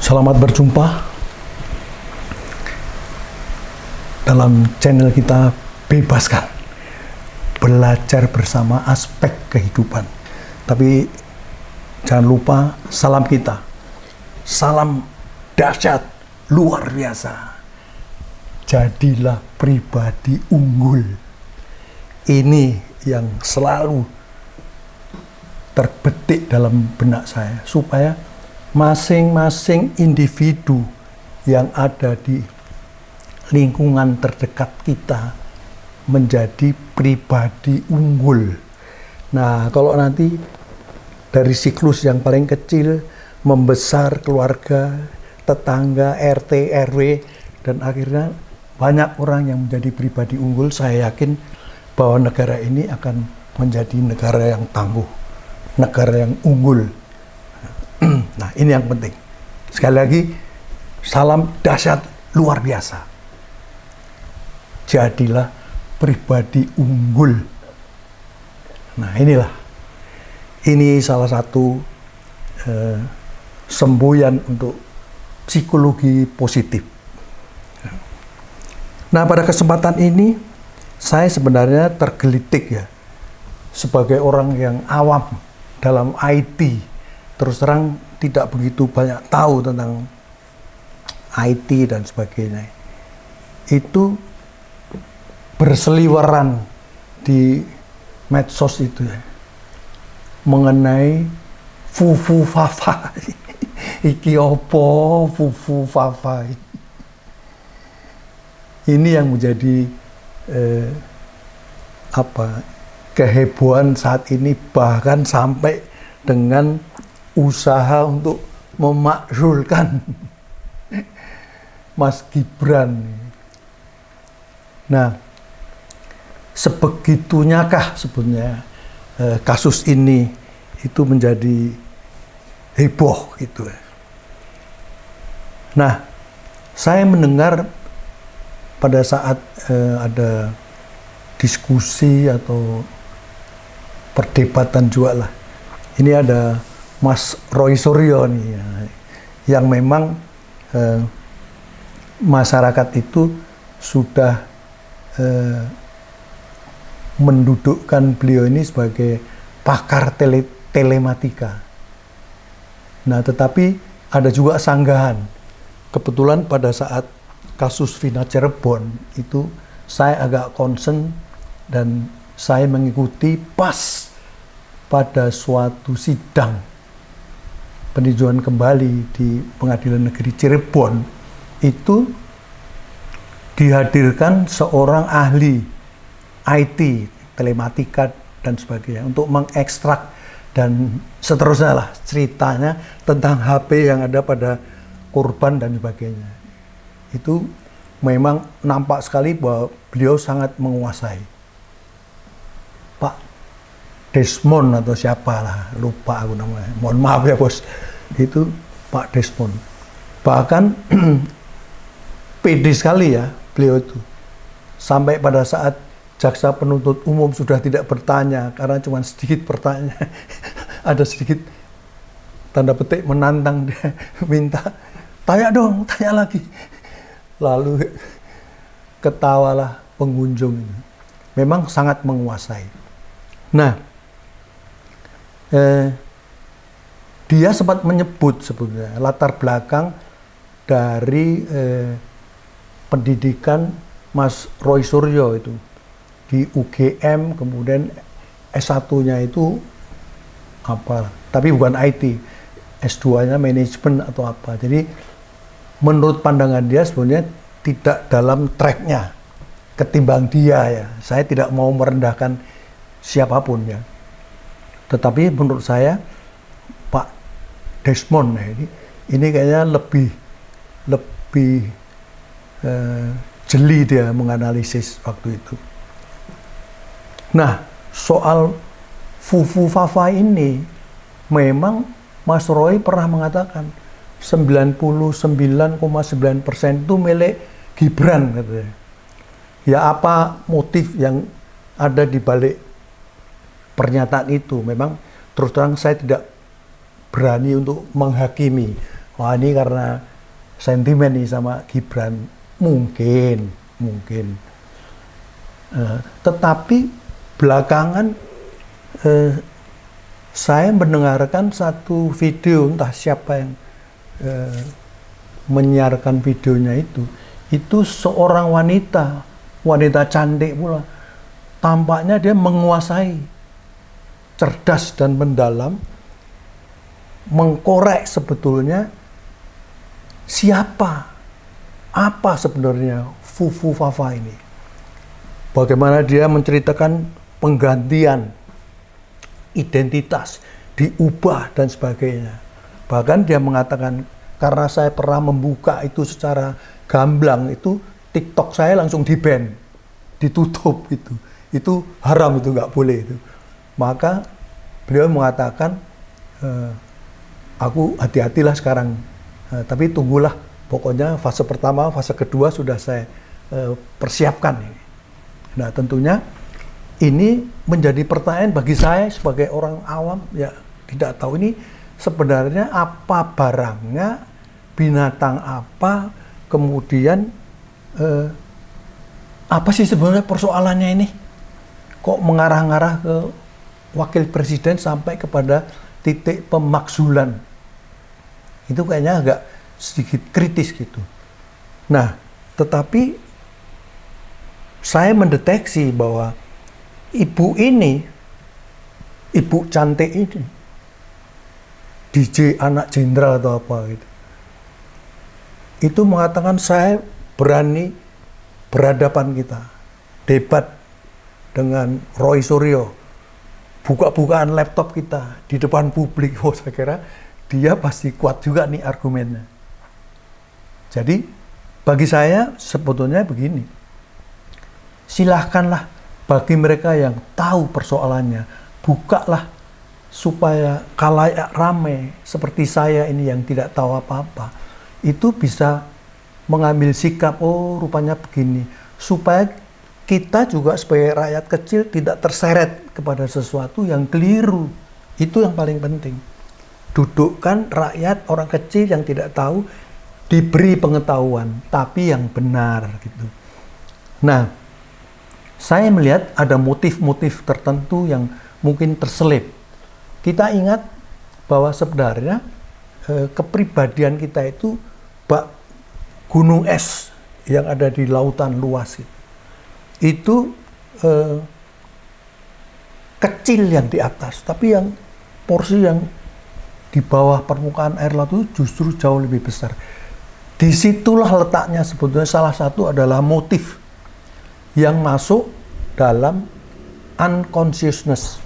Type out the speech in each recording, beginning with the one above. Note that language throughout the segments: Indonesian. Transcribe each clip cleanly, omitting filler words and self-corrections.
Selamat berjumpa dalam channel kita Bebaskan. Belajar bersama aspek kehidupan. Tapi jangan lupa salam kita. Salam dahsyat, luar biasa. Jadilah pribadi unggul. Ini yang selalu terbetik dalam benak saya. Supaya masing-masing individu yang ada di lingkungan terdekat kita menjadi pribadi unggul. Nah, kalau nanti dari siklus yang paling kecil membesar keluarga, tetangga, RT, RW, dan akhirnya banyak orang yang menjadi pribadi unggul, saya yakin bahwa negara ini akan menjadi negara yang tangguh, negara yang unggul. Nah, ini yang penting. Sekali lagi, salam dahsyat luar biasa. Jadilah pribadi unggul. Nah, ini salah satu semboyan untuk psikologi positif. Nah, pada kesempatan ini saya sebenarnya tergelitik ya, sebagai orang yang awam dalam IT. Terus terang tidak begitu banyak tahu tentang IT dan sebagainya. Itu berseliweran di medsos itu ya, mengenai fufu fafa. Iki opo fufu fafa. Ini yang menjadi kehebohan saat ini, bahkan sampai dengan usaha untuk memakzulkan Mas Gibran. Nah, sebegitunya kah sebenarnya kasus ini itu menjadi heboh gitu. Nah, saya mendengar pada saat ada diskusi atau perdebatan juga lah. Ini ada Mas Roy Suryo nih ya, yang memang masyarakat itu sudah mendudukkan beliau ini sebagai pakar telematika. Nah, tetapi ada juga sanggahan. Kebetulan pada saat kasus Vina Cirebon itu saya agak concern dan saya mengikuti pas pada suatu sidang peninjauan kembali di Pengadilan Negeri Cirebon. Itu dihadirkan seorang ahli IT, telematika dan sebagainya untuk mengekstrak dan seterusnya lah ceritanya tentang HP yang ada pada korban dan sebagainya. Itu memang nampak sekali bahwa beliau sangat menguasai. Pak Desmond atau siapalah, lupa aku namanya. Mohon maaf ya bos. Itu Pak Desmond. Bahkan pede sekali ya beliau itu. Sampai pada saat jaksa penuntut umum sudah tidak bertanya karena cuma sedikit pertanyaan. Ada sedikit tanda petik menantang, dia minta tanya dong, tanya lagi. Lalu ketawalah pengunjung ini. Memang sangat menguasai. Nah, dia sempat menyebut sebetulnya latar belakang dari pendidikan Mas Roy Suryo itu di UGM, kemudian S1-nya itu apa? Tapi bukan IT, S2-nya manajemen atau apa. Jadi menurut pandangan dia sebenarnya tidak dalam tracknya ketimbang dia ya. Saya tidak mau merendahkan siapapun ya. Tetapi menurut saya Pak Desmond ya, ini kayaknya lebih jeli dia menganalisis waktu itu. Nah, soal fufu fafa ini memang Mas Roy pernah mengatakan 99,9% itu milik Gibran katanya. Ya, apa motif yang ada di balik pernyataan itu? Memang terus terang saya tidak berani untuk menghakimi wah ini karena sentimen nih sama Gibran, mungkin. Tetapi belakangan saya mendengarkan satu video, entah siapa yang menyiarkan videonya itu seorang wanita cantik pula. Tampaknya dia menguasai, cerdas dan mendalam, mengkorek sebetulnya siapa, apa sebenarnya Fufu Fafa ini. Bagaimana dia menceritakan penggantian identitas, diubah dan sebagainya. Bahkan dia mengatakan, karena saya pernah membuka itu secara gamblang, itu TikTok saya langsung di-ban, ditutup itu. Itu haram, itu nggak boleh itu. Maka beliau mengatakan, aku hati-hatilah sekarang, tapi tunggulah, pokoknya fase pertama, fase kedua sudah saya persiapkan ini. Nah tentunya ini menjadi pertanyaan bagi saya sebagai orang awam, ya tidak tahu ini sebenarnya apa barangnya, binatang apa, kemudian apa sih sebenarnya persoalannya ini? Kok mengarah-ngarah ke wakil presiden sampai kepada titik pemakzulan? Itu kayaknya agak sedikit kritis gitu. Nah, tetapi saya mendeteksi bahwa ibu ini, ibu cantik ini, DJ anak jenderal atau apa gitu, itu mengatakan saya berani berhadapan kita, debat dengan Roy Suryo, buka-bukaan laptop kita di depan publik. Oh, saya kira dia pasti kuat juga nih argumennya. Jadi bagi saya sebetulnya begini, silahkanlah bagi mereka yang tahu persoalannya, bukalah supaya khalayak ramai seperti saya ini yang tidak tahu apa-apa, itu bisa mengambil sikap, oh rupanya begini, supaya kita juga sebagai rakyat kecil tidak terseret kepada sesuatu yang keliru. Itu yang paling penting. Dudukkan rakyat, orang kecil yang tidak tahu, diberi pengetahuan, tapi yang benar gitu. Nah, saya melihat ada motif-motif tertentu yang mungkin terselip. Kita ingat bahwa sebenarnya kepribadian kita itu bak gunung es yang ada di lautan luas itu kecil yang di atas, tapi yang porsi yang di bawah permukaan air laut itu justru jauh lebih besar. Disitulah letaknya sebetulnya salah satu adalah motif yang masuk dalam unconsciousness,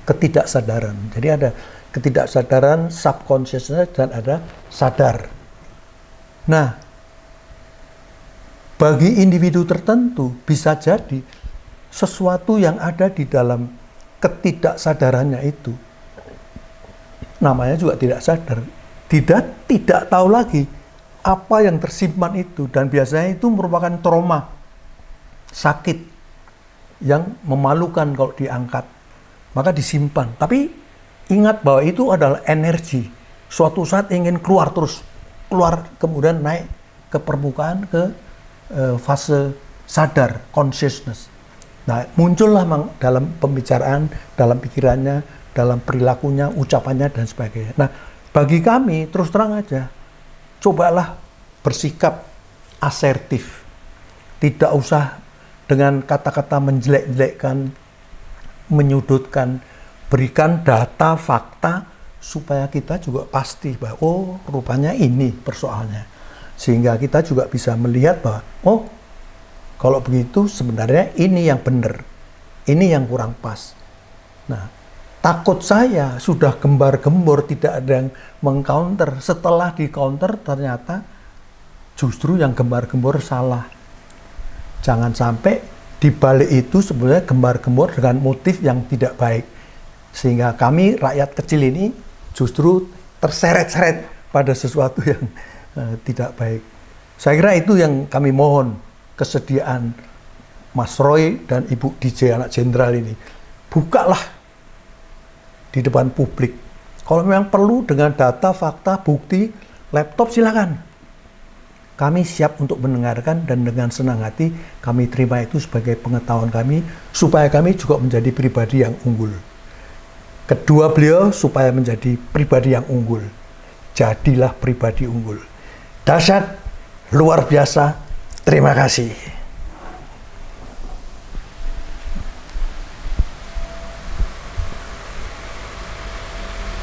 ketidaksadaran. Jadi ada ketidaksadaran, subconsciousness, dan ada sadar. Nah, bagi individu tertentu bisa jadi sesuatu yang ada di dalam ketidaksadarannya itu, namanya juga tidak sadar, tidak tahu lagi apa yang tersimpan itu, dan biasanya itu merupakan trauma, sakit yang memalukan kalau diangkat, maka disimpan. Tapi ingat bahwa itu adalah energi, suatu saat ingin keluar, terus keluar, kemudian naik ke permukaan, ke fase sadar, consciousness. Nah, muncullah dalam pembicaraan, dalam pikirannya, dalam perilakunya, ucapannya, dan sebagainya. Nah, bagi kami, terus terang aja, cobalah bersikap asertif. Tidak usah dengan kata-kata menjelek-jelekkan, menyudutkan, berikan data, fakta, supaya kita juga pasti bahwa, oh, rupanya ini persoalannya. Sehingga kita juga bisa melihat bahwa, oh, kalau begitu sebenarnya ini yang benar, ini yang kurang pas. Nah, takut saya sudah gembar-gembor, tidak ada yang meng-counter. Setelah di-counter ternyata justru yang gembar-gembor salah. Jangan sampai di balik itu sebenarnya gembar-gembor dengan motif yang tidak baik. Sehingga kami rakyat kecil ini justru terseret-seret pada sesuatu yang tidak baik. Saya kira itu yang kami mohon, kesediaan Mas Roy dan Ibu DJ anak jenderal ini. Bukalah di depan publik. Kalau memang perlu dengan data, fakta, bukti, laptop silakan. Kami siap untuk mendengarkan dan dengan senang hati kami terima itu sebagai pengetahuan kami supaya kami juga menjadi pribadi yang unggul. Kedua beliau supaya menjadi pribadi yang unggul. Jadilah pribadi unggul. Dahsyat, luar biasa. Terima kasih.